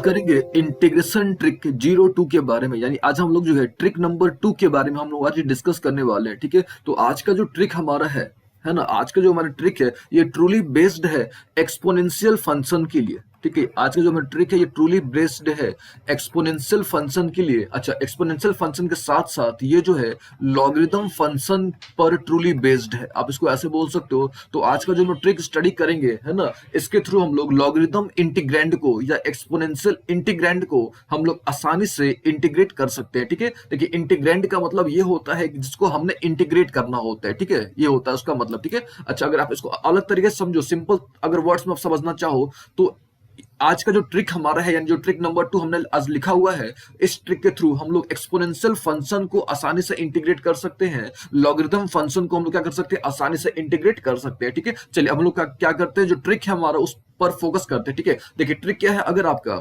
करेंगे integration trick 02 के बारे में। यानी आज हम लोग जो है ट्रिक नंबर 2 के बारे में हम लोग आज डिस्कस करने वाले हैं। ठीक है, तो आज का जो ट्रिक हमारा है ना, आज का जो हमारा ट्रिक है ये ट्रूली बेस्ड है एक्सपोनेंशियल फंक्शन के लिए। ठीक है, आज का जो हमारा ट्रिक है ये ट्रूली बेस्ड है एक्सपोनेंशियल फंक्शन के लिए। अच्छा, एक्सपोनेंशियल फंक्शन के साथ साथ ये जो है लॉगरिथम फंक्शन पर ट्रूली बेस्ड है, आप इसको ऐसे बोल सकते हो। तो आज का जो हम ट्रिक स्टडी करेंगे है ना, इसके थ्रू हम लोग लॉगरिथम इंटीग्रैंड को या एक्सपोनेंशियल इंटीग्रैंड को हम लोग आसानी से इंटीग्रेट कर सकते हैं। ठीक है, देखिए इंटीग्रैंड का मतलब ये होता है कि जिसको हमने इंटीग्रेट करना होता है। ठीक है, ये होता है उसका मतलब। ठीक है, अच्छा अगर आप इसको अलग तरीके से समझो, सिंपल अगर वर्ड्स में आप समझना चाहो तो आज का जो ट्रिक हमारा है, यानी जो ट्रिक नंबर 2 हमने आज लिखा हुआ है, इस ट्रिक के थ्रू हम लोग एक्सपोनेंशियल फंक्शन को आसानी से इंटीग्रेट कर सकते हैं, लॉगरिथम फंक्शन को हम लोग क्या कर सकते हैं, आसानी से इंटीग्रेट कर सकते हैं। ठीक है, चलिए हम लोग क्या करते हैं, जो ट्रिक है हमारा उस पर फोकस करते हैं। ठीक है, देखिए ट्रिक क्या है, अगर आपका,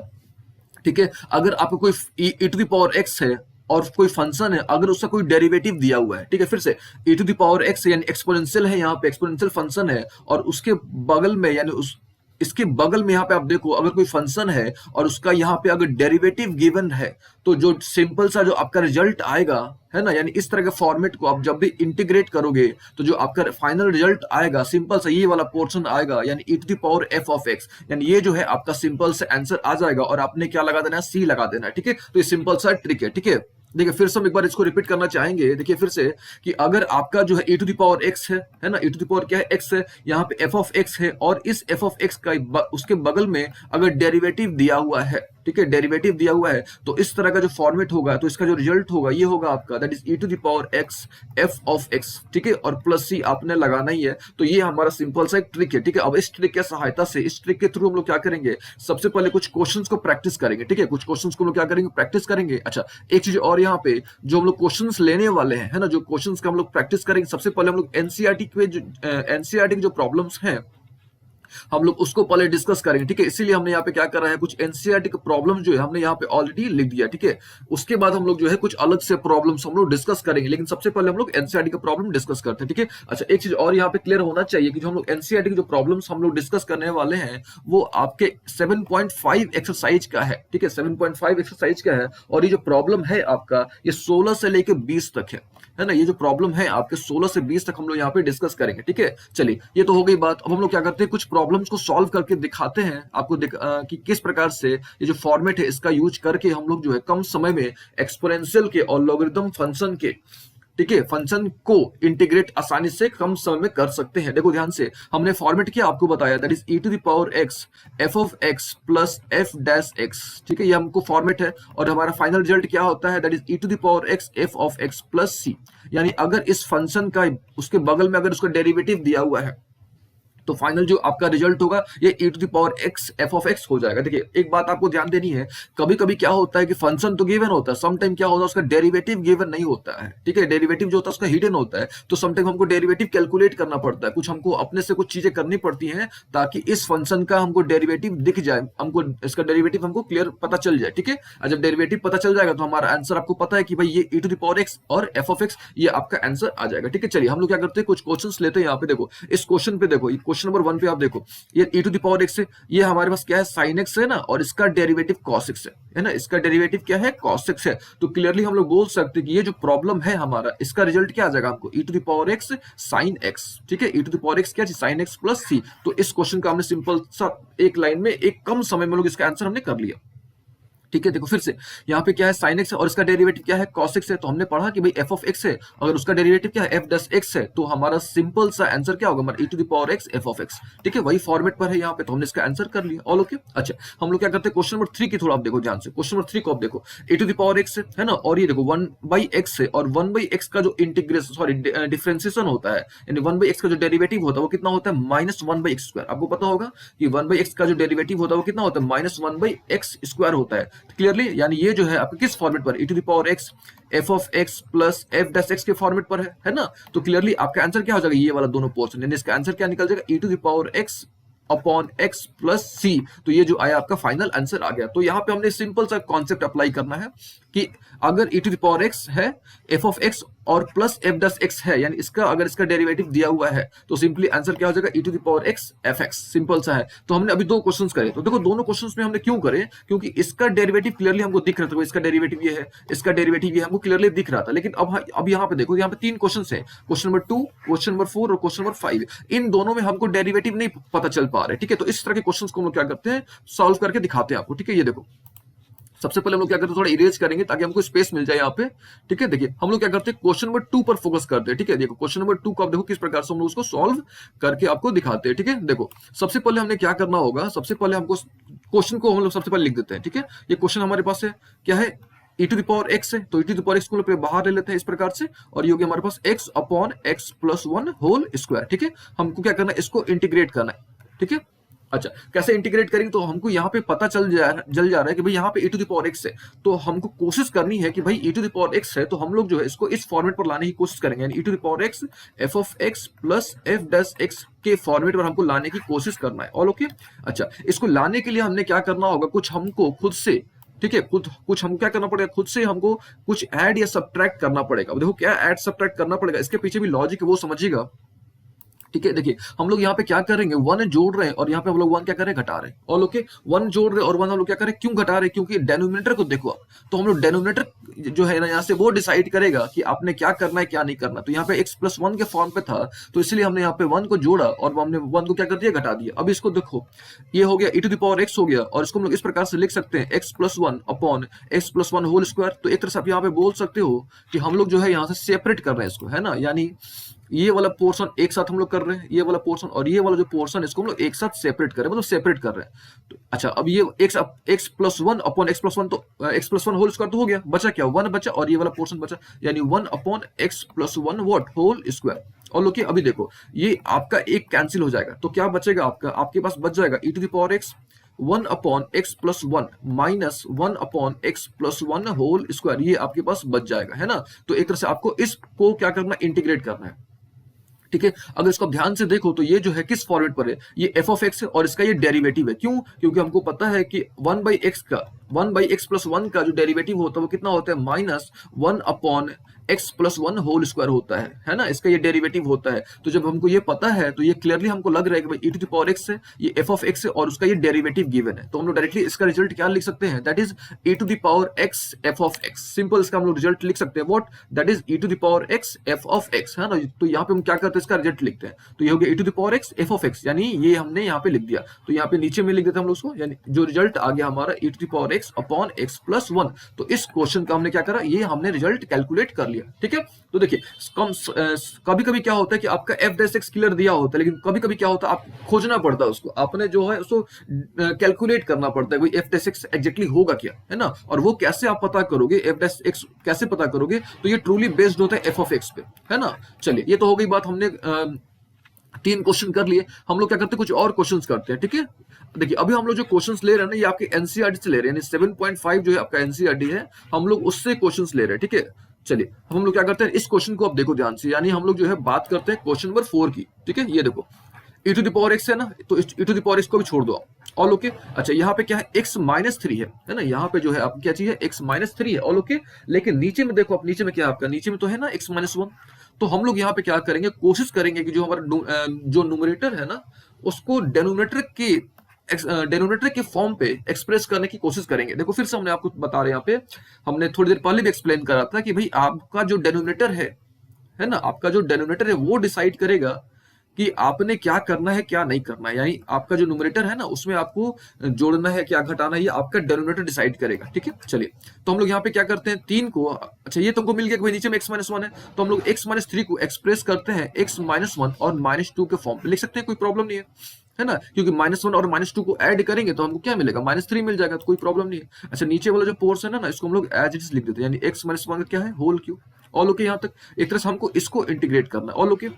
ठीक है, अगर आपको कोई e to the power x है और कोई फंक्शन है, अगर उसका कोई डेरिवेटिव दिया हुआ है, ठीक है, फिर से e to the power x यानी एक्सपोनेंशियल है, यहाँ पे एक्सपोनेंशियल फंक्शन है, और उसके बगल में यानी उस इसके बगल में यहाँ पे आप देखो अगर कोई फंक्शन है और उसका यहाँ पे अगर डेरिवेटिव गिवन है, तो जो सिंपल सा जो आपका रिजल्ट आएगा है ना, यानी इस तरह के फॉर्मेट को आप जब भी इंटीग्रेट करोगे तो जो आपका फाइनल रिजल्ट आएगा सिंपल सा ये वाला पोर्शन आएगा, यानी e to the power f of x, यानी ये जो है आपका सिंपल से आंसर आ जाएगा और आपने क्या लगा देना है, c लगा देना है। ठीक है, तो ये सिंपल सा ट्रिक है। ठीक है, देखिए फिर से हम एक बार इसको रिपीट करना चाहेंगे। देखिए फिर से कि अगर आपका जो है e to the power x है ना, e टू द पावर क्या है, x है, यहाँ पे f ऑफ x है, और इस f ऑफ x का उसके बगल में अगर डेरिवेटिव दिया हुआ है, ठीक है, डेरिवेटिव दिया हुआ है, तो इस तरह का जो फॉर्मेट होगा, तो इसका जो रिजल्ट होगा ये होगा आपका that is e to the power x f of x। ठीक है, और प्लस c आपने लगाना ही है। तो ये हमारा सिंपल सा एक ट्रिक है। ठीक है, अब इस ट्रिक की सहायता से, इस ट्रिक के थ्रू हम लोग क्या करेंगे, सबसे पहले कुछ क्वेश्चंस को प्रैक्टिस करेंगे। ठीक है, कुछ क्वेश्चंस को हम लोग क्या करेंगे, प्रैक्टिस करेंगे। अच्छा, एक चीज और यहाँ पे जो हम लोग क्वेश्चंस लेने वाले हैं, है ना, जो क्वेश्चंस का हम लोग प्रैक्टिस करेंगे, सबसे पहले हम लोग एनसीईआरटी के जो प्रॉब्लम्स हैं हम लोग उसको पहले डिस्कस करेंगे। ठीक है, इसीलिए हमने यहाँ पे क्या करा है, कुछ एनसीईआरटी के प्रॉब्लम जो है हमने यहाँ पे ऑलरेडी लिख दिया। ठीक है, उसके बाद हम लोग जो है कुछ अलग से प्रॉब्लम्स हम लोग डिस्कस करेंगे, लेकिन सबसे पहले हम लोग एनसीईआरटी का प्रॉब्लम डिस्कस करते हैं। ठीक है, अच्छा एक चीज और यहाँ पे क्लियर होना चाहिए कि जो हम लोग एनसीईआरटी के जो प्रॉब्लम्स हम लोग डिस्कस करने वाले हैं वो आपके 7.5 एक्सरसाइज का है। ठीक है, 7.5 एक्सरसाइज का है, और ये जो प्रॉब्लम है आपका ये 16 से लेकर 20 तक है ना, ये जो प्रॉब्लम है आपके 16 से 20 तक हम लोग यहाँ पे डिस्कस करेंगे। ठीक है, चलिए ये तो हो गई बात। अब हम लोग क्या करते हैं, कुछ प्रॉब्लम्स को सॉल्व करके दिखाते हैं आपको कि किस प्रकार से ये जो फॉर्मेट है इसका यूज करके हम लोग जो है कम समय में एक्सपोनेंशियल के और लॉगरिथम फंक्शन के, ठीक है, फंक्शन को इंटीग्रेट आसानी से कम समय में कर सकते हैं। देखो ध्यान से, हमने फॉर्मेट क्या आपको बताया, that is e to the power x f of x plus f dash x। ठीक है, ये हमको फॉर्मेट है, और हमारा फाइनल रिजल्ट क्या होता है, that is e to the power x f of x plus c। यानी अगर इस फंक्शन का उसके बगल में अगर उसका डेरिवेटिव दिया हुआ है तो फाइनल जो आपका रिजल्ट होगा ये e to the power x f of x हो जाएगा। देखिए एक बात आपको ध्यान देनी है, कभी कभी क्या होता है कि फंक्शन तो गिवन होता है, सम टाइम क्या होता है उसका डेरिवेटिव गिवन नहीं होता है। ठीक है, डेरिवेटिव जो होता है उसका हिडन होता है, तो सम टाइम हमको डेरिवेटिव कैलकुलेट करना पड़ता है, कुछ हमको अपने से कुछ चीजें करनी पड़ती हैं ताकि इस फंक्शन का हमको डेरिवेटिव दिख जाए, हमको इसका डेरिवेटिव हमको क्लियर पता चल जाए। ठीक है, जब डेरिवेटिव पता चल जाएगा तो हमारा आंसर आपको पता है कि भाई ये e to the power x और f ऑफ x ये आपका आंसर आ जाएगा। ठीक है, चलिए हम लोग क्या करते हैं, कुछ क्वेश्चंस लेते हैं। यहाँ पे देखो, इस क्वेश्चन पे देखो, क्वेश्चन नंबर 1 पे आप देखो, ये e to the power x है, ये हमारे पास क्या है, sin x है ना, और इसका डेरिवेटिव cos x है ना, इसका डेरिवेटिव क्या है, cos x है। तो क्लियरली हम लोग बोल सकते हैं कि ये जो प्रॉब्लम है हमारा, इसका रिजल्ट क्या आ जाएगा हमको, e to the power x sin x। ठीक है, e to the power x क्या है, sin x प्लस c। तो इस क्वेश्चन का हमने सिंपल सा एक लाइन में एक कम समय में लोग इसका आंसर हमने कर लिया। ठीक है, देखो फिर से यहाँ पे क्या है, sin x है, और इसका डेरिवेटिव क्या है, cos x है। तो हमने पढ़ा कि भाई f ऑफ x है, अगर उसका डेरिवेटिव क्या है, f डैश x है, तो हमारा सिंपल सा आंसर क्या होगा, हमारा e to the power x f of x। ठीक है, वही फॉर्मेट पर है यहाँ पे, तो हमने इसका आंसर कर लिया। All okay. अच्छा, हम लोग क्या करते हैं, क्वेश्चन नंबर 3 की थोड़ा आप देखो ध्यान से, क्वेश्चन नंबर 3 को आप देखो, e to the power x है ना, और ये देखो 1/x है, और 1/x का जो इंटीग्रेशन सॉरी डिफरेंशिएशन होता है, यानी 1/x का जो डेरिवेटिव होता है वो कितना होता है, -1/x²। आपको पता होगा कि 1/x का जो डेरिवेटिव होता है वो कितना होता है, -1/x² होता है। क्लियरली, यानी ये जो है आपके किस फॉर्मेट पर, e to the power x f of x plus f dash x के फॉर्मेट पर है ना। तो क्लियरली आपका आंसर क्या हो जाएगा, ये वाला दोनों पोर्शन, यानी इसका आंसर क्या निकल जाएगा, e to the power x upon x plus c। तो ये जो आया आपका फाइनल आंसर आ गया। तो यहाँ पे हमने सिंपल सा कॉन्सेप्ट अप्लाई करना है, कि अगर e to the power x है f ऑफ x और प्लस f डस x है, यानी इसका अगर इसका डेरिवेटिव दिया हुआ है तो सिंपली आंसर क्या हो जाएगा e to the power x fx। Simple सा है। तो हमने अभी दो क्वेश्चंस करे, तो देखो दोनों क्वेश्चंस में हमने क्यों करे, क्योंकि इसका डेरिवेटिव क्लियरली हमको दिख रहा था, इसका डेरिवेटिव ये है, इसका डेरिवेटिव ये हमको क्लियरली दिख रहा था। लेकिन अब यहाँ पे देखो, यहाँ पे तीन क्वेश्चन है, क्वेश्चन नंबर 2, क्वेश्चन नंबर 4 और क्वेश्चन नंबर 5। इन दोनों में हमको डेरिवेटिव नहीं पता चल पा रहे, ठीक है। तो इस तरह के क्वेश्चन को हम लोग क्या करते हैं, सॉल्व करके दिखाते हैं आपको, ठीक है। ये देखो सबसे पहले हम लोग क्या करते हैं, थोड़ा इरेज करेंगे ताकि हमको स्पेस मिल जाए यहाँ पे, ठीक है। देखिए हम लोग क्या करते हैं, क्वेश्चन नंबर 2 पर फोकस करते हैं, ठीक है। देखो क्वेश्चन नंबर 2 को आप देखो किस प्रकार से हम लोग उसको सॉल्व करके आपको दिखाते हैं, ठीक है। देखो सबसे पहले हमने क्या करना होगा, सबसे पहले हमको क्वेश्चन को हम लोग सबसे पहले लिख देते हैं, ठीक है। ये क्वेश्चन हमारे पास है, क्या है, e to the power x है, तो e to the power x को हम लोग बाहर ले लेते हैं इस प्रकार से, और ये हो गया हमारे पास x upon x plus 1 whole square, ठीक है। हमको क्या करना है, इसको इंटीग्रेट करना है, ठीक है। अच्छा कैसे इंटीग्रेट करेंगे, तो हमको यहाँ पे पता जल जा रहा है कि भाई यहाँ पे e to the power x है, तो हमको कोशिश करनी है कि भाई e to the power x है, तो हम लोग जो है इसको इस फॉर्मेट पर लाने की कोशिश करेंगे, यानी e to the power x f of x plus f dash x के फॉर्मेट पर हमको लाने की कोशिश करना है, ऑल ओके। अच्छा इसको लाने के लिए हमने क्या करना होगा, कुछ हमको खुद से, ठीक है, कुछ हमको क्या करना पड़ेगा, खुद से हमको कुछ ऐड या सब्ट्रैक्ट करना पड़ेगा। देखो क्या ऐड सब्ट्रैक्ट करना पड़ेगा, इसके पीछे भी लॉजिक है, वो समझिएगा, ठीक है। देखिए हम लोग यहाँ पे क्या करेंगे, वन जोड़ रहे हैं और यहाँ पे हम लोग वन क्या कर रहे हैं, घटा रहे हैं, और ओके वन जोड़ रहे हैं और वन हम लोग क्या करें, क्यों घटा रहे हैं, क्योंकि डेनोमिनेटर को देखो आप, तो हम लोग डेनोमिनेटर जो है ना यहाँ से वो डिसाइड करेगा कि आपने क्या करना है क्या नहीं करना। तो यहाँ पे x प्लस 1 के फॉर्म पे था, तो इसलिए हमने यहाँ पे 1 को जोड़ा और हमने 1 को क्या कर दिया, घटा दिया। अब इसको देखो ये हो गया e to the power x हो गया, और इसको हम लोग इस प्रकार से लिख सकते हैं x plus 1 upon x plus 1 whole square. तो एक तरह से आप यहाँ पे बोल सकते हो कि हम लोग जो है यहाँ से सेपरेट कर रहे हैं इसको, है ना, यानी ये वाला पोर्शन एक साथ हम लोग कर रहे हैं, ये वाला पोर्शन और ये वाला जो पोर्शन इसको हम लोग एक साथ सेपरेट कर रहे हैं, मतलब सेपरेट कर रहे हैं। तो अच्छा अब ये x plus 1 upon x plus 1, तो x प्लस 1 होल स्क्वायर तो हो गया, बचा क्या, 1 बचा, और ये वाला पोर्शन बचा, यानी 1 upon x plus 1 what whole square. और लोग अभी देखो ये आपका एक कैंसिल हो जाएगा, तो क्या बचेगा आपका, आपके पास बच जाएगा e to the power x 1 upon x plus 1 minus 1 upon x plus 1 whole square, ये आपके पास बच जाएगा, है ना। तो एक तरह से आपको इसको क्या करना, इंटीग्रेट करना है, ठीक है। अगर इसको ध्यान से देखो तो ये जो है किस फॉर्मेट पर है, ये f ऑफ x है और इसका ये डेरिवेटिव है, क्यों, क्योंकि हमको पता है कि 1 बाई एक्स का 1 बाई एक्स प्लस 1 का जो डेरिवेटिव होता है वो कितना होता है, minus 1 upon x plus 1 whole square होता है ना, इसका ये डेरिवेटिव होता है। तो जब हमको ये पता है तो ये क्लियरली हमको लग रहा है कि भाई e to the power x है, ये f ऑफ x है और उसका ये डेरिवेटिव गिवन है, तो हम लोग डायरेक्टली इसका रिजल्ट क्या लिख सकते हैं, that is e to the power x f of x। Simple इसका हम लोग रिजल्ट लिख सकते हैं, what, that is e to the power x f of x, है ना। तो यहाँ पे हम क्या करते हैं, इसका रिजल्ट लिखते हैं, तो ये हो गया e to the power x f of x, यानी ये हमने यहाँ पे लिख दिया। तो यहाँ पे नीचे में लिख देते हैं हम लोग उसको, यानी जो रिजल्ट आ गया हमारा e to the power x upon x plus 1। तो इस क्वेश्चन का हमने क्या करा, ये हमने रिजल्ट कैलकुलेट कर लिया, ठीक है। तो देखिए कभी कभी क्या होता है कि आपका f डैश x क्लियर दिया होता है, लेकिन कभी कभी क्या होता है, आप खोजना पड़ता है उसको, आपने जो है उसको कैलकुलेट करना पड़ता है, कोई f डैश x एग्जैक्टली होगा क्या, है ना। और वो कैसे आप पता करोगे, f डैश x कैसे पता करोगे, तो ये ट्रूली बेस्ड होता है f ऑफ x पे, है ना। चलिए ये तो हो गई बात, हमने 3 क्वेश्चन कर लिए। हम लोग क्या करते हैं, कुछ और क्वेश्चंस करते हैं, ठीक है। देखिए अभी हम लोग जो क्वेश्चंस ले रहे हैं ना, ये आपके एनसीईआरटी से ले रहे हैं, यानी 7.5 जो है आपका एनसीईआरटी है, हम लोग उससे क्वेश्चंस ले रहे हैं, ठीक है। चलिए हम लोग क्या करते हैं, इस क्वेश्चन को आप देखो ध्यान से, यानी हम लोग जो है बात करते हैं क्वेश्चन नंबर 4 की, ठीक है। ये देखो e to the power x है ना, तो e to the power x को भी छोड़ दो आप, ऑल ओके। अच्छा यहाँ पे क्या है, x माइनस 3 है ना, यहाँ पे जो है आपकी क्या चीज है, x माइनस 3 है, ऑल ओके। लेकिन नीचे में देखो आप, नीचे में क्या है आपका, नीचे में तो है ना x माइनस 1। तो हम लोग यहाँ पे क्या करेंगे, कोशिश करेंगे कि जो हमारा जो न्यूमरेटर है ना, उसको डेनोमिनेटर के फॉर्म पे एक्सप्रेस करने की कोशिश करेंगे। देखो फिर से हमने आपको बता रहे हैं, यहाँ पे हमने थोड़ी देर पहले भी एक्सप्लेन करा था कि भाई आपका जो डेनोमिनेटर है ना, आपका जो डेनोमिनेटर है वो डिसाइड करेगा कि आपने क्या करना है क्या नहीं करना है, यानी आपका जो न्यूमरेटर है ना उसमें आपको जोड़ना है क्या घटाना है, ये आपका डेनोमिनेटर डिसाइड करेगा, ठीक है। चलिए तो हम लोग यहाँ पे क्या करते हैं, 3 को, अच्छा ये तुमको मिल गया कि भाई नीचे में x माइनस 1 है, तो हम लोग x माइनस 3 को एक्सप्रेस करते हैं x माइनस 1 और माइनस 2 के फॉर्म पे लिख सकते हैं, कोई प्रॉब्लम नहीं है ना, क्योंकि -1 और -2 को ऐड करेंगे तो हमको क्या मिलेगा, -3 मिल जाएगा, तो कोई प्रॉब्लम नहीं है। अच्छा नीचे वाला जो पोर्शन है ना, इसको हम लोग एज इट इज लिख देते हैं, यानी x माइनस 1 का क्या है, होल क्यूब, ऑल ओके। यहाँ तक एक तरह से हमको इसको इंटीग्रेट करना है, ऑल ओके।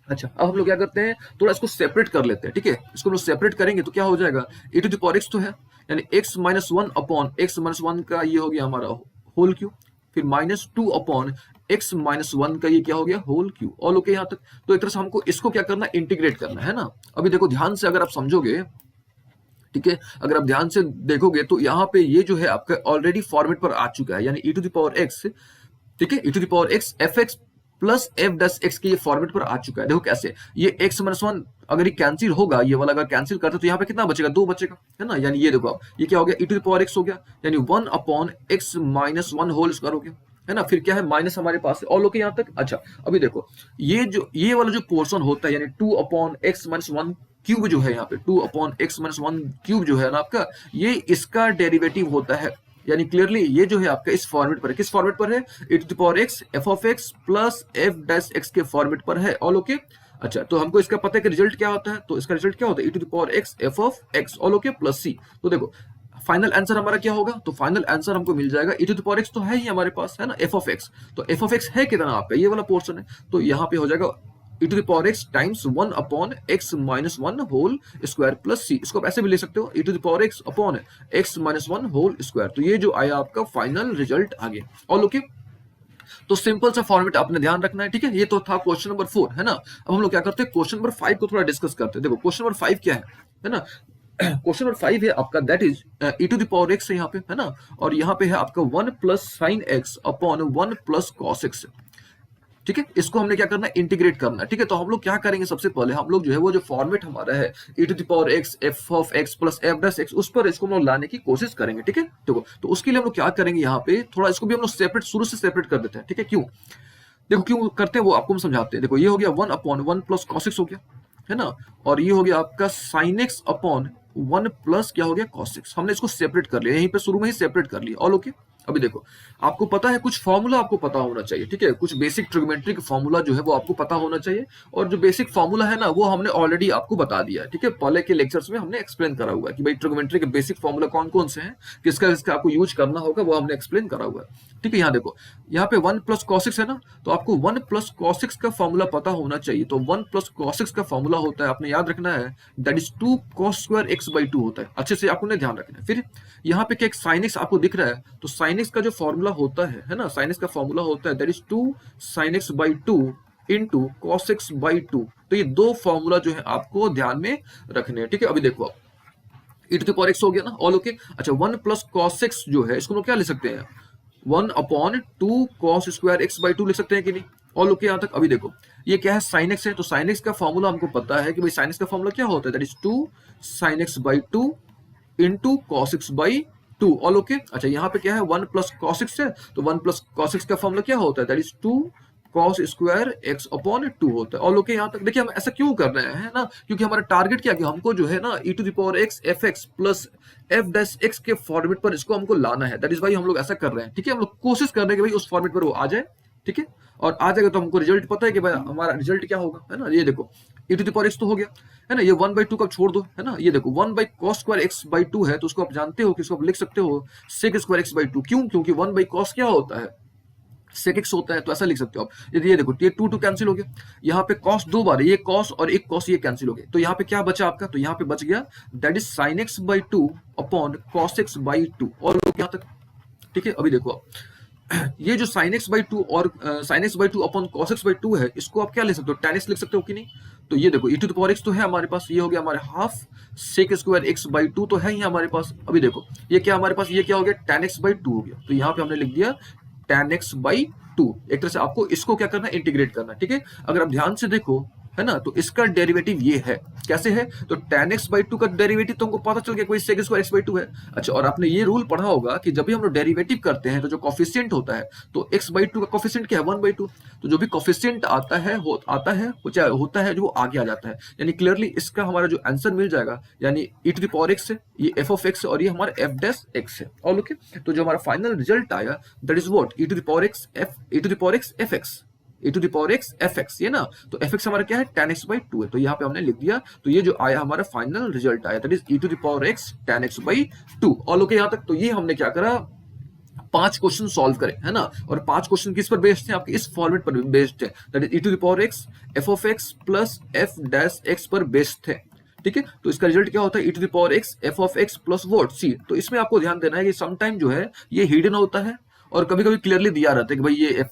अच्छा अब हम लोग क्या करते हैं, थोड़ा इसको सेपरेट कर लेते हैं, ठीक है। इसको हम लोग सेपरेट करेंगे तो क्या हो जाएगा, e to the power x तो है, यानी x minus 1 upon x minus 1 का ये हो गया हमारा होल क्यूब, फिर -2 अपॉन x माइनस 1 का ये क्या हो गया, होल क्यूब, ऑल ओके यहाँ तक। तो एक तरह से हमको इसको क्या करना, इंटीग्रेट करना है ना। अभी देखो ध्यान से अगर आप समझोगे, ठीक है। अगर आप ध्यान से देखोगे तो यहाँ पे ये जो है आपका ऑलरेडी फॉर्मेट पर आ चुका है, यानी e to the power x, ठीक है, e to the power x fx plus f dash x के ये फॉर्मेट पर आ चुका है। देखो कैसे, ये x माइनस वन अगर ये कैंसिल होगा, ये वाला अगर कैंसिल करते तो यहाँ पे कितना बचेगा, 2 बचेगा, है ना। यानी ये देखो आप, ये क्या हो गया, e to the power x हो गया, यानी 1 upon x minus one whole square हो गया, है ना। फिर क्या है, माइनस हमारे पास है, और लोग यहाँ तक। अच्छा अभी देखो, ये वाला जो पोर्शन होता है, यानी 2 upon x minus one cube जो है, यहाँ पे 2 upon x minus one cube जो है ना आपका, ये इसका डेरिवेटिव होता है। यानी क्लियरली ये जो है आपका इस फॉर्मेट पर है, किस फॉर्मेट पर है, e to the power x f of x plus f dash x के फॉर्मेट पर है, ऑल ओके। अच्छा तो हमको इसका पता है कि रिजल्ट क्या होता है, तो इसका रिजल्ट क्या होता है, e to the power x f of x, all okay, plus c। तो देखो फाइनल आंसर हमारा क्या होगा, तो फाइनल आंसर हमको मिल जाएगा, e to the power x तो है ही हमारे पास, है ना, f ऑफ x। तो f ऑफ x है कितना आपका, ये वाला पोर्शन है, तो यहाँ पे हो जाएगा e to the power x times 1 upon x minus one whole square plus c। इसको आप ऐसे भी ले सकते हो, e to the power x upon x minus one whole square. तो ये जो आया आपका फाइनल रिजल्ट आ गया, ऑल ओके। तो सिंपल सा फॉर्मेट आपने ध्यान रखना है, ठीक है। ये तो था क्वेश्चन नंबर 4, है ना। अब हम लोग क्या करते हैं, क्वेश्चन नंबर 5 को थोड़ा डिस्कस करते हैं। देखो क्वेश्चन नंबर 5 क्या है ना। क्वेश्चन नंबर 5 है आपका, that is e to the power x है यहाँ पे, है ना, और यहाँ पे है आपका 1 plus sign x upon 1 plus cos x, ठीक है। इसको हमने क्या करना है, इंटीग्रेट करना है, ठीक है। तो हम लोग क्या करेंगे, सबसे पहले हम लोग जो है वो जो फॉर्मेट हमारा है e to the power x f of x plus f dash x, उस पर इसको हम लोग लाने की कोशिश करेंगे, ठीक है। देखो तो उसके लिए हम लोग क्या करेंगे, यहाँ पे थोड़ा इसको भी हम लोग सेपरेट, शुरू से सेपरेट कर देते हैं, ठीक है। क्यों, देखो क्यों करते हैं वो आपको हम समझाते हैं। देखो ये हो गया 1 अपॉन 1 प्लस कॉस एक्स हो गया, है ना, और ये हो गया आपका साइन एक्स अपॉन 1 प्लस क्या हो गया, कॉस एक्स। हमने इसको सेपरेट कर लिया, यहीं पे शुरू में ही सेपरेट कर लिया, ऑल ओके। अभी देखो आपको पता है कुछ फॉर्मूला आपको पता होना चाहिए, ठीक है, कुछ बेसिक ट्रिग्मेट्रिक फॉर्मूला जो है वो आपको पता होना चाहिए, और जो बेसिक फॉर्मूला है ना वो हमने ऑलरेडी आपको बता दिया है, ठीक है। पहले के लेक्चर्स में हमने एक्सप्लेन करा हुआ है कि भाई ट्रिग्मेट्री के बेसिक फॉर्मूला कौन कौन से हैं, किसका किसका आपको यूज करना होगा, वो हमने एक्सप्लेन करा हुआ है, ठीक है। यहाँ देखो, यहाँ पे 1 प्लस कॉस एक्स है ना, तो आपको 1 प्लस कॉस एक्स का फॉर्मूला पता होना चाहिए। तो 1 प्लस कॉस एक्स का फॉर्मूला होता है, आपने याद रखना है, that is 2 cos square x by 2 होता है, अच्छे से आपको ध्यान रखना है। फिर यहाँ पे क्या एक साइन एक्स आपको दिख रहा है, तो साइन एक्स का जो फॉर्मूला होता है ना, साइन एक्स का फॉर्मूला होता है that is 2 sine x by 2 into cos x by 2। तो ये दो फॉर्मूला जो है आपको ध्यान में रखने हैं, ठीक है। अभी देखो आप, e to the power x हो गया ना, ऑल ओके। अच्छा 1 प्लस कॉस एक्स जो है इसको हम लोग क्या लिख सकते हैं, 1 upon 2 cos square x by 2 लिख सकते हैं कि नहीं, ऑल ओके यहाँ तक। अभी देखो ये क्या है, साइन एक्स है, तो साइन एक्स का फॉर्मूला हमको पता है कि भाई साइन एक्स का फॉर्मूला क्या होता है, that is 2 sine x by 2 into cos x by 2, all okay. अच्छा यहाँ पे क्या है, 1 प्लस कॉस एक्स है, तो 1 प्लस कॉस एक्स का फॉर्मूला क्या होता है, that is 2 cos square x upon 2 होता है, ऑल ओके। यहाँ तक देखिए हम ऐसा क्यों कर रहे हैं ना, क्योंकि हमारा टारगेट क्या है, हमको जो है ना e to the power x f x plus f dash x के फॉर्मेट पर इसको हमको लाना है, दैट इज वाई हम लोग ऐसा कर रहे हैं, ठीक है। हम लोग कोशिश कर रहे हैं कि भाई उस फॉर्मेट पर वो आ जाए, ठीक है, और आ जाएगा तो हमको रिजल्ट पता है कि भाई हमारा रिजल्ट क्या होगा, है ना। ये देखो e to the power x तो हो गया, है ना, ये 1/2 का छोड़ दो, है ना। ये देखो 1 by cos square x by 2 है, तो उसको आप जानते हो कि इसको आप लिख सकते हो सेक स्क्वायर एक्स बाई 2, क्यों, क्योंकि 1 बाई कॉस क्या होता है, सेक एक्स होता है, तो ऐसा लिख सकते हो आप। यदि ये देखो ये 2 कैंसिल हो गया, यहाँ पे कॉस दो बार, ये कॉस और एक कॉस ये कैंसिल हो गए, तो यहाँ पे क्या बचा आपका, तो यहाँ पे बच गया that is sine x by 2 upon cos x by 2, और यहाँ तक, ठीक है। अभी देखो आप, ये जो साइन एक्स बाई 2 और sine x by 2 upon cos x by 2 है, इसको आप क्या लिख सकते हो, tan x लिख सकते हो कि नहीं। तो ये देखो e to the power x तो है हमारे पास, ये हो गया हमारे half sec square x by 2 तो है ही हमारे पास। अभी देखो ये क्या हमारे पास, ये क्या हो गया, tan x बाई 2 हो गया, तो यहाँ पे हमने लिख दिया tan x बाई 2। एक तरह से आपको इसको क्या करना है, इंटीग्रेट करना, ठीक है। अगर आप ध्यान से देखो, है ना, तो इसका डेरिवेटिव ये है, कैसे है, तो tan x बाई 2 का डेरिवेटिव तो हमको पता चल गया कोई सेक स्क्वायर एक्स बाई 2 है। अच्छा, और आपने ये रूल पढ़ा होगा कि जब भी हम लोग डेरिवेटिव करते हैं तो जो कोफिशिएंट होता है, तो x बाई 2 का कोफिशिएंट क्या है, 1/2, तो जो भी कोफिशिएंट आता है वो चाहे होता है जो वो आगे आ जाता है, यानी क्लियरली इसका हमारा जो आंसर मिल जाएगा, यानी e to the power x है, ये f ऑफ x और ये हमारा f डैश x है, ऑल ओके। तो जो हमारा फाइनल रिजल्ट आया that is what, e to the power x f x e to the power x fx, ये ना, तो fx हमारा क्या है, tan x बाई 2 है, तो यहाँ पे हमने लिख दिया। तो ये जो आया हमारा फाइनल रिजल्ट आया that is e to the power x tan x by 2, all okay यहाँ तक। तो ये हमने क्या करा, 5 क्वेश्चन सॉल्व करें, है ना, और 5 क्वेश्चन किस पर बेस्ड थे, आपके इस फॉर्मेट पर बेस्ड है, that is e to the power x f of x plus f dash x पर बेस्ड थे, ठीक है। तो इसका रिजल्ट क्या होता है, e to the power x f of x plus what c। तो इसमें आपको ध्यान देना है कि समटाइम जो है ये हिडन होता है और कभी कभी क्लियरली दिया रहता है कि भाई ये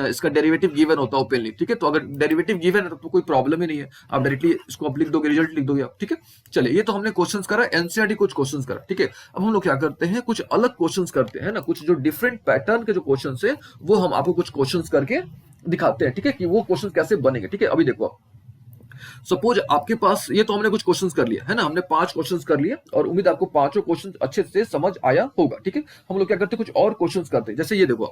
इसका डेरिवेटिव गिवन होता है ओपनली, ठीक है। तो अगर डेरिवेटिव गिवन है तो कोई प्रॉब्लम ही नहीं है, आप डायरेक्टली इसको आप लिख दोगे, रिजल्ट लिख दोगे आप, ठीक है। चलिए, ये तो हमने क्वेश्चंस करा, एनसीईआरटी कुछ क्वेश्चंस करा, ठीक है। अब हम लोग क्या करते हैं, कुछ अलग क्वेश्चंस करते हैं ना, कुछ जो डिफरेंट पैटर्न के जो क्वेश्चंस है वो हम आपको कुछ क्वेश्चंस करके दिखाते हैं, ठीक है, कि वो क्वेश्चन कैसे बनेंगे, ठीक है। अभी देखो, सपोज आपके पास, ये तो हमने कुछ क्वेश्चंस कर लिया है ना, हमने 5 क्वेश्चंस कर लिए और उम्मीद आपको पांचों क्वेश्चंस अच्छे से समझ आया होगा, ठीक है। हम लोग क्या करते हैं, कुछ और क्वेश्चंस करते हैं। जैसे ये देखो,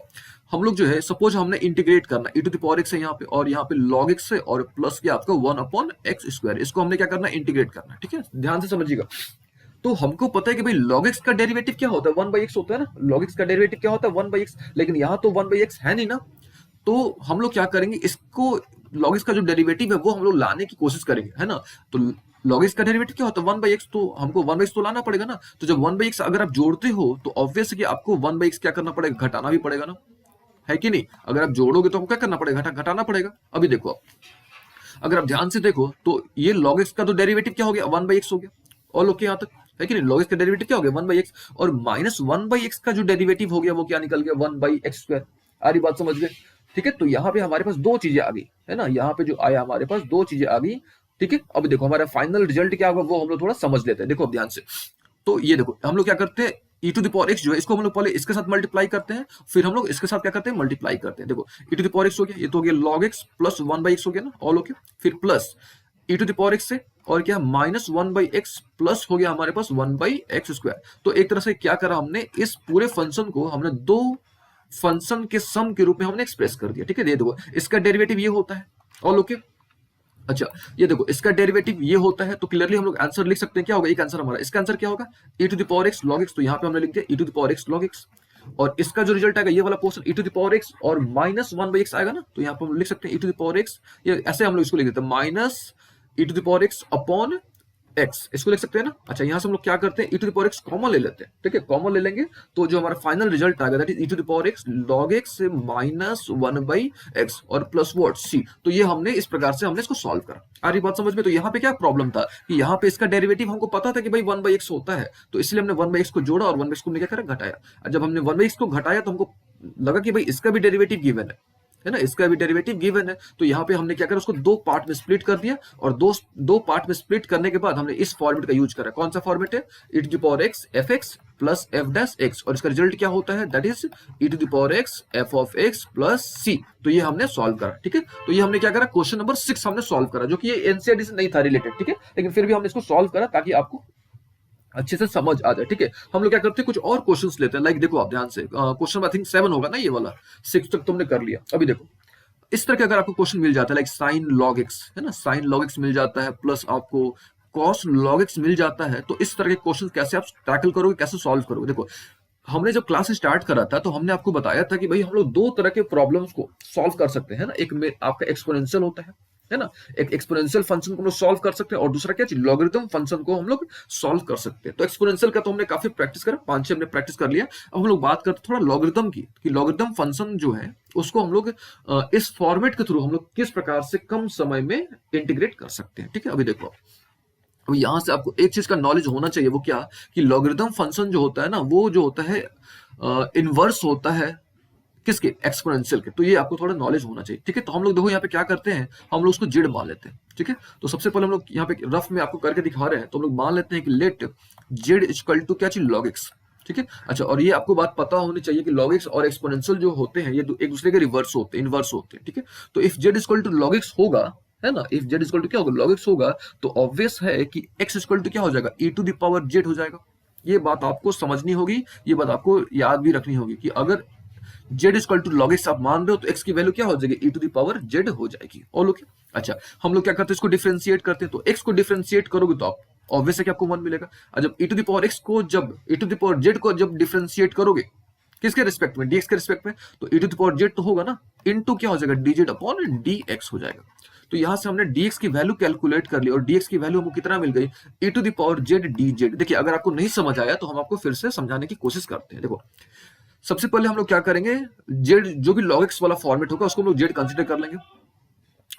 हम लोग जो है सपोज हमने इंटीग्रेट करना e to the power x है यहाँ पे, और यहाँ पे log x है, और प्लस किया आपका 1/x², इसको हमने क्या करना है, इंटीग्रेट करना है, ठीक है। ध्यान से समझिएगा। तो हमको पता है कि भाई log x का डेरिवेटिव क्या होता है, 1/x होता है ना, log x का डेरिवेटिव क्या होता है, 1/x, लेकिन यहाँ तो 1/x है नहीं ना। तो हम लोग क्या करेंगे, इसको log x का जो डेरिवेटिव है वो हम लोग लाने की कोशिश करेंगे, है ना। तो log x का डेरिवेटिव क्या होता है, 1/x, तो हमको 1/x तो लाना पड़ेगा ना। तो जब 1/x अगर आप जोड़ते हो तो ऑब्वियस है कि आपको 1/x क्या करना पड़ेगा, घटाना भी पड़ेगा ना, है कि नहीं। अगर आप जोड़ोगे तो हमको क्या करना पड़ेगा, घटाना पड़ेगा। अभी देखो, अगर आप ध्यान से देखो तो ये log x का तो डेरिवेटिव क्या हो गया, 1/x हो गया, और लोग के यहाँ तक, है कि नहीं। log x का डेरिवेटिव क्या हो गया, 1/x, और माइनस 1/x का जो डेरिवेटिव हो गया वो क्या निकल गया, 1/x²। आ रही बात समझ गए, ठीक है। तो यहाँ पे हमारे पास दो चीजें आ गई, है ना, यहाँ पे जो आया हमारे पास दो चीजें आ गई, ठीक है। अब देखो हमारा फाइनल रिजल्ट क्या होगा वो हम लोग थोड़ा समझ लेते हैं, देखो अब ध्यान से। तो ये देखो, हम लोग क्या करते हैं, e to the power x जो है इसको हम लोग पहले इसके साथ मल्टीप्लाई करते हैं, फिर हम लोग इसके साथ क्या करते हैं, मल्टीप्लाई करते हैं। देखो e to the power x हो गया, ये तो हो गया log x प्लस 1/x हो गया ना, ऑल ओके। फिर plus e to the power x से, और क्या, माइनस 1/x प्लस हो गया हमारे पास 1/x²। तो एक तरह से क्या करा हमने, इस पूरे फंक्शन को हमने दो फंक्शन के सम के रूप में हमने एक्सप्रेस कर दिया, ठीक है। ये देखो, इसका डेरिवेटिव ये होता है, ऑल ओके। अच्छा, ये देखो, इसका डेरिवेटिव ये होता है, तो क्लियरली हम लोग आंसर लिख सकते हैं, क्या होगा, एक आंसर हमारा, इसका आंसर क्या होगा, e to the power x log x, तो यहाँ पे हमने लिख दिया e to the power x log x। और इसका जो रिजल्ट आएगा, ये वाला portion e to the power x और माइनस 1/x आएगा ना, तो यहाँ पे हम लिख सकते हैं e to the power x, ये ऐसे हम लोग इसको लिख देते हैं, minus e to the power x upon x, इसको लिख सकते हैं ना। अच्छा, यहाँ से हम लोग क्या करते हैं, e to the power x common ले लेते हैं, ठीक है, कॉमन ले लेंगे तो जो हमारा फाइनल रिजल्ट आएगा that is e to the power x log x minus 1/x और प्लस व्हाट c। तो ये हमने इस प्रकार से हमने इसको सॉल्व करा। आ रही बात समझ में। तो यहाँ पे क्या प्रॉब्लम था कि यहाँ पे इसका डेरिवेटिव हमको पता था कि भाई 1/x होता है, तो इसलिए हमने 1/x को जोड़ा और 1/x को हमने क्या करा, घटाया। और जब हमने 1/x को घटाया तो हमको लगा कि भाई इसका भी डेरिवेटिव गिवन है ना, इसका भी डेरिवेटिव गिवन है। तो यहाँ पे हमने क्या करा, उसको दो पार्ट में स्प्लिट कर दिया, और दो पार्ट में स्प्लिट करने के बाद हमने इस फॉर्मेट का यूज करा। कौन सा फॉर्मेट है, e to the power x fx plus f dash x, और इसका रिजल्ट क्या होता है, that is e to the power x f of x plus c। तो ये हमने सॉल्व करा, ठीक है। तो ये हमने क्या करा, क्वेश्चन नंबर 6 हमने सॉल्व करा, जो कि ये एनसीईआरटी से नहीं था रिलेटेड, ठीक है, लेकिन फिर भी हमने इसको सॉल्व करा ताकि आपको अच्छे से समझ आ जाए, ठीक है। हम लोग क्या करते हैं, कुछ और क्वेश्चंस लेते हैं, लाइक देखो आप ध्यान से, क्वेश्चन आई थिंक 7 होगा ना, ये वाला 6 तक तुमने कर लिया। अभी देखो, इस तरह के अगर आपको क्वेश्चन मिल जाता है, लाइक साइन log x, है ना, साइन log x मिल जाता है, प्लस आपको कॉस log x मिल जाता है, तो इस तरह के क्वेश्चन कैसे आप टैकल करोगे, कैसे सॉल्व करोगे। देखो, हमने जब क्लास स्टार्ट करा था तो हमने आपको बताया था कि भाई हम लोग दो तरह के प्रॉब्लम्स को सॉल्व कर सकते हैं ना, एक में आपका एक्सपोनेंशियल होता है ना, एक एक्सपोनेंशियल फंक्शन को हम लोग सॉल्व कर सकते हैं, और दूसरा क्या चीज, लॉगरिथम फंक्शन को हम लोग सॉल्व कर सकते हैं। तो एक्सपोनेंशियल का तो हमने काफी प्रैक्टिस करा, 5-6 हमने प्रैक्टिस कर लिया। अब हम लोग बात करते हैं थोड़ा लॉगरिथम की, कि लॉगरिथम फंक्शन जो है उसको हम लोग इस फॉर्मेट के थ्रू हम लोग किस प्रकार से कम समय में इंटीग्रेट कर सकते हैं, ठीक है। अभी देखो, अब यहां से आपको एक चीज का नॉलेज होना चाहिए, वो क्या, कि लॉगरिथम फंक्शन जो होता है ना, वो जो होता है इनवर्स होता है किसके, एक्सपोनेंशियल के। तो ये आपको थोड़ा नॉलेज होना चाहिए, ठीक है। तो हम लोग देखो यहाँ पे क्या करते हैं, हम लोग उसको जेड मान लेते हैं, ठीक है। तो सबसे पहले हम लोग यहाँ पे रफ में आपको करके दिखा रहे हैं, तो हम लोग मान लेते हैं कि लेट जेड इक्वल टू क्या चीज, log x, ठीक है। अच्छा, और ये आपको बात पता होनी चाहिए कि log x और एक्सपोनेंशियल जो होते हैं ये एक दूसरे के रिवर्स होते हैं, इनवर्स होते हैं, ठीक है। तो if z equal to log x होगा, है ना, इफ जेड इक्वल टू क्या होगा, log x होगा, तो ऑब्वियस है कि x इक्वल टू क्या हो जाएगा, e to the power z हो जाएगा। ये बात आपको समझनी होगी, ये बात आपको याद भी रखनी होगी कि अगर z equal to log x आप मान रहे हो तो x की वैल्यू क्या हो जाएगी, e to the power z हो जाएगी, और ओके। अच्छा, हम लोग क्या करते हैं, इसको डिफरेंशिएट करते हैं, तो x को डिफरेंशिएट करोगे तो आप ऑब्वियस है कि आपको 1 मिलेगा। और जब e to the power x को, जब e to the power z को जब डिफरेंशिएट करोगे किसके रिस्पेक्ट में, dx के रिस्पेक्ट में, तो e to the power z तो होगा ना, इनटू क्या हो जाएगा, dz अपॉन dx हो जाएगा। तो यहां से हमने dx की वैल्यू कैलकुलेट कर ली, और dx की वैल्यू हमको कितना मिल गई, e to the power z dz। देखिए, अगर आपको नहीं समझ आया तो हम आपको फिर से समझाने की कोशिश करते हैं। देखो, सबसे पहले हम लोग क्या करेंगे, जेड जो भी log x वाला फॉर्मेट होगा उसको हम लोग जेड कंसीडर कर लेंगे,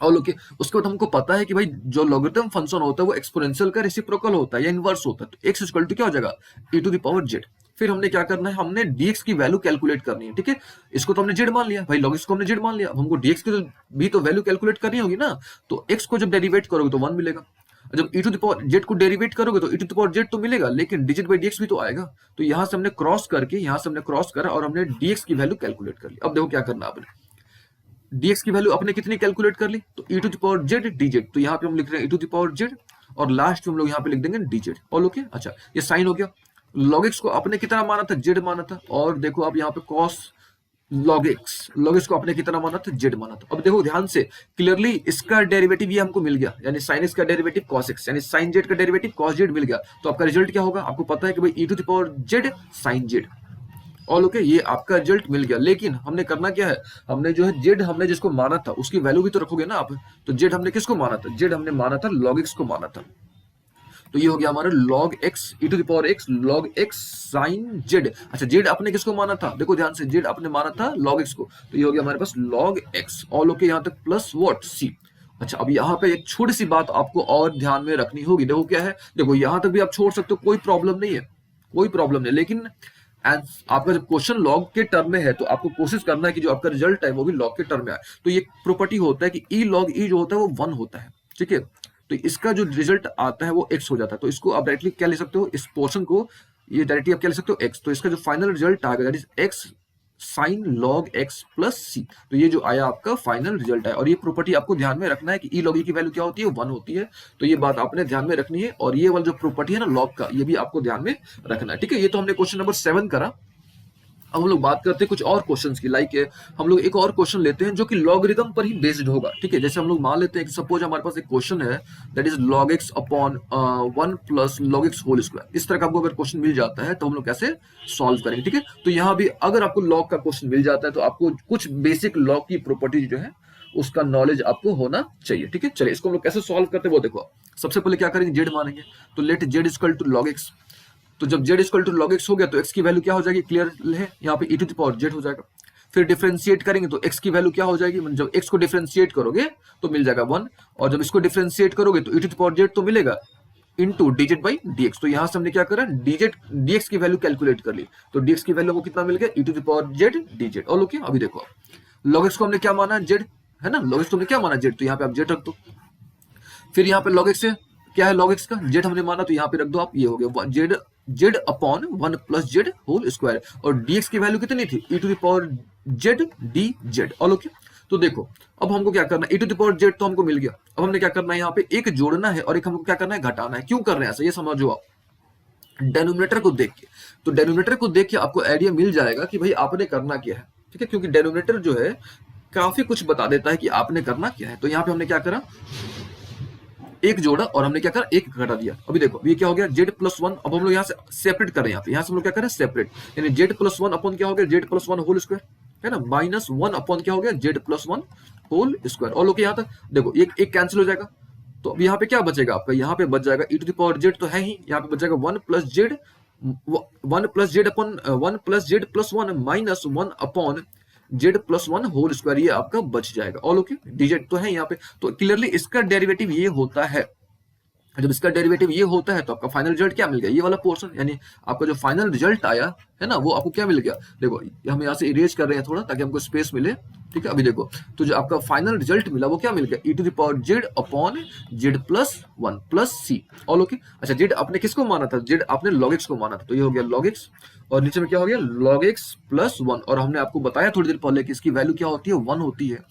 और ओके। उसके बाद हमको पता है कि भाई जो लॉगरिथम फंक्शन होता है वो एक्सपोनेंशियल का रेसिप्रोकल होता है या इनवर्स होता है, तो x इक्वल टू क्या हो जाएगा, e to the power z. फिर हमने क्या करना है, हमने dx की वैल्यू कैलकुलेट करनी है, ठीक है। इसको तो हमने z मान लिया भाई, log x को हमने z मान लिया, अब हमको dx की तो भी तो वैल्यू कैलकुलेट करनी होगी ना। तो x को जब डेरिवेट करोगे तो 1 मिलेगा, जब e to the power z को डेरिवेट करोगे तो e to the power z तो मिलेगा, लेकिन डिजिट बाई dx भी तो आएगा। तो यहां से हमने क्रॉस करके, यहां से हमने क्रॉस करा और हमने dx की वैल्यू कैलकुलेट कर ली। अब देखो क्या करना है आपने, dx की वैल्यू आपने कितनी कैलकुलेट कर ली, तो e to the power z dz, तो यहाँ पे हम लिख रहे हैं e to the power z, और लास्ट में हम लोग यहाँ पे लिख देंगे dz। और ओके, अच्छा ये साइन हो गया। log x को आपने कितना माना था, z माना था, और देखो आप यहाँ पे cos log x को आपने कितना माना था, z माना था। अब देखो ध्यान से, क्लियरली इसका डेरिवेटिव ये हमको मिल गया, यानी sin x का डेरिवेटिव cos x, यानी sin z का डेरिवेटिव cos z मिल गया। तो आपका रिजल्ट क्या होगा, आपको पता है कि भाई e to the power z sin z। All okay, ये आपका रिजल्ट मिल गया। लेकिन हमने करना क्या है, हमने जो है जेड हमने जिसको माना था उसकी वैल्यू भी तो रखोगे ना आप। तो जेड हमने किसको माना था, जेड हमने माना था log x को माना था। तो ये हो गया हमारा log x e to the power x log x sin z। अच्छा जेड आपने किसको माना था, देखो ध्यान से, जेड आपने माना था log x को, तो ये हो गया हमारे पास log x। ऑल ओके, यहाँ तक प्लस व्हाट c। अच्छा अब यहाँ पे एक छोटी सी बात आपको और ध्यान में रखनी होगी, देखो क्या है, देखो यहाँ तक भी आप छोड़ सकते हो, कोई प्रॉब्लम नहीं है, कोई प्रॉब्लम नहीं, लेकिन आपका जब क्वेश्चन लॉग के टर्म में है तो आपको कोशिश करना है कि जो आपका रिजल्ट है वो भी लॉग के टर्म में आए। तो ये प्रॉपर्टी होता है कि ई लॉग ई जो होता है वो 1 होता है, ठीक है। तो इसका जो रिजल्ट आता है वो x हो जाता है। तो इसको आप डायरेक्टली क्या ले सकते हो, इस पोर्शन को ये डायरेक्टली आप क्या ले सकते हो, x। तो इसका जो फाइनल रिजल्ट आएगा that is x sign log x plus c। तो ये जो आया आपका फाइनल रिजल्ट है, और ये प्रॉपर्टी आपको ध्यान में रखना है कि ई लॉग ई की वैल्यू क्या होती है, 1 होती है। तो ये बात आपने ध्यान में रखनी है, और ये वाला जो प्रॉपर्टी है ना लॉग का, ये भी आपको ध्यान में रखना है, ठीक है। ये तो हमने क्वेश्चन नंबर 7 करा। अब हम लोग बात करते हैं कुछ और क्वेश्चंस की, लाइक हम लोग एक और क्वेश्चन लेते हैं जो कि लॉगरिदम पर ही बेस्ड होगा, ठीक है। जैसे हम लोग मान लेते हैं कि सपोज हमारे पास एक क्वेश्चन है that is log x upon 1 plus log x whole square. इस तरह का आपको अगर क्वेश्चन मिल जाता है तो हम लोग कैसे सॉल्व करेंगे, ठीक है। तो यहाँ भी अगर आपको लॉग का क्वेश्चन मिल जाता है तो आपको कुछ बेसिक लॉग की प्रॉपर्टी जो है उसका नॉलेज आपको होना चाहिए, ठीक है। चलिए इसको हम लोग कैसे सॉल्व करते हैं वो देखो। सबसे पहले क्या करेंगे, जेड मानेंगे, तो let z equal to log x। तो जब z equal to log x हो गया तो x की वैल्यू क्या हो जाएगी, क्लियर है, यहाँ पे e to the power z हो जाएगा। फिर डिफरेंशिएट करेंगे तो x की वैल्यू क्या हो जाएगी, जब x को डिफरेंशिएट करोगे तो मिल जाएगा 1, और जब इसको डिफरेंशिएट करोगे तो e to the power z तो मिलेगा इनटू dz बाई dx। तो यहां से हमने क्या करा, dx की वैल्यू कैलकुलेट कर ली, तो dx की वैल्यू को कितना मिल गया, e to the power z dz। और ओके, अभी देखो log x को हमने क्या माना, z है ना, log x को हमने क्या माना, z, तो यहाँ पे आप z रख दो। फिर यहाँ पे log x है, क्या है log x का, z हमने माना, तो यहाँ पे रख दो आप, ये हो गया z upon 1 plus z whole square, और dx की वैल्यू कितनी थी, e to the power z dz। All okay, तो देखो अब हमको क्या करना है, e to the power z तो हमको मिल गया। अब हमने क्या करना है, यहाँ पे एक जोड़ना है और एक हमको क्या करना है, घटाना है। क्यों कर रहे हैं ऐसा, ये समझो आप डेनोमिनेटर को देख के। तो डेनोमिनेटर को देख के आपको आइडिया मिल जाएगा कि भाई आपने करना क्या है, ठीक है, क्योंकि डेनोमिनेटर जो है काफी कुछ बता देता है कि आपने करना क्या है। तो यहाँ पे हमने क्या करा, एक जोड़ा और हमने क्या करा, एक घटा दिया। अभी देखो ये क्या हो गया, z प्लस 1। अब हम लोग यहाँ से सेपरेट करें, यहाँ से हम लोग क्या करें, सेपरेट, यानी z प्लस 1 अपॉन क्या हो गया, z प्लस 1 होल स्क्वायर, है ना, माइनस 1 अपॉन क्या हो गया, z प्लस 1 होल स्क्वायर। और लोग यहाँ तक देखो एक कैंसिल हो जाएगा, तो अब यहाँ पे क्या बचेगा आपका, यहाँ पे बच जाएगा e to the power z तो है ही, यहाँ पे बच जाएगा 1 plus z upon 1 plus z plus 1 minus 1 upon z plus 1 whole square, ये आपका बच जाएगा। ऑल ओके, dz तो है यहाँ पे। तो क्लियरली इसका डेरिवेटिव ये होता है, जब इसका डेरिवेटिव ये होता है तो आपका फाइनल रिजल्ट क्या मिल गया, ये वाला पोर्शन, यानी आपका जो फाइनल रिजल्ट आया है ना वो आपको क्या मिल गया। देखो हम यहाँ से इरेज कर रहे हैं थोड़ा ताकि हमको स्पेस मिले, ठीक है। अभी देखो तो जो आपका फाइनल रिजल्ट मिला वो क्या मिल गया, e to the power z upon z plus 1 plus c। All okay, अच्छा z आपने किसको माना था, z आपने log x को माना था, तो ये हो गया log x, और नीचे में क्या हो गया, log x प्लस 1, और हमने आपको बताया थोड़ी देर पहले कि इसकी वैल्यू क्या होती है, 1 होती है।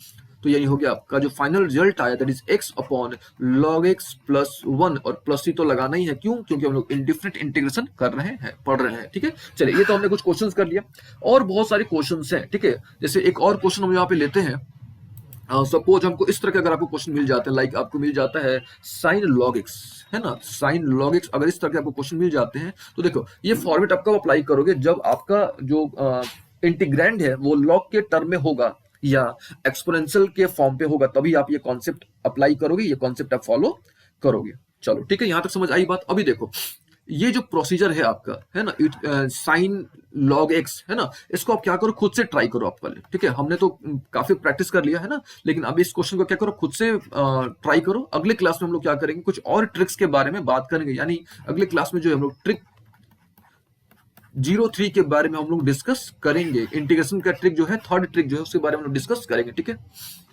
तो यही हो गया आपका जो फाइनल रिजल्ट आया that is x upon log x plus 1, और प्लस c तो लगाना ही है, क्यों, क्योंकि हम लोग इंडिफरेंट इंटीग्रेशन कर रहे हैं, पढ़ रहे हैं, ठीक है। चलिए ये तो हमने कुछ क्वेश्चंस कर लिया, और बहुत सारे क्वेश्चंस हैं, ठीक है। जैसे एक और क्वेश्चन हम यहाँ पे लेते हैं, सपोज हमको इस तरह का अगर आपको क्वेश्चन मिल जाते हैं, लाइक आपको मिल जाता है साइन log x, है ना, साइन log x, अगर इस तरह के आपको क्वेश्चन मिल जाते हैं तो देखो ये फॉर्मेट आपका अप्लाई करोगे जब आपका जो इंटीग्रैंड है वो log के टर्म में होगा या एक्सपोनेंशियल के फॉर्म पे होगा, तभी आप ये कॉन्सेप्ट अप्लाई करोगे, ये कॉन्सेप्ट आप फॉलो करोगे। चलो ठीक है, यहां तक समझ आई बात। अभी देखो ये जो प्रोसीजर है आपका, है ना, साइन log x, है ना, इसको आप क्या करो, खुद से ट्राई करो आप पहले, ठीक है। हमने तो काफी प्रैक्टिस कर लिया है ना, लेकिन अब इस क्वेश्चन को क्या करो, खुद से ट्राई करो। अगले क्लास में हम लोग क्या करेंगे, कुछ और ट्रिक्स के बारे में बात करेंगे, यानी अगले क्लास में जो हम लोग ट्रिक 03 के बारे में हम लोग डिस्कस करेंगे। इंटीग्रेशन का ट्रिक जो है, थर्ड ट्रिक जो है उसके बारे में हम लोग डिस्कस करेंगे, ठीक है।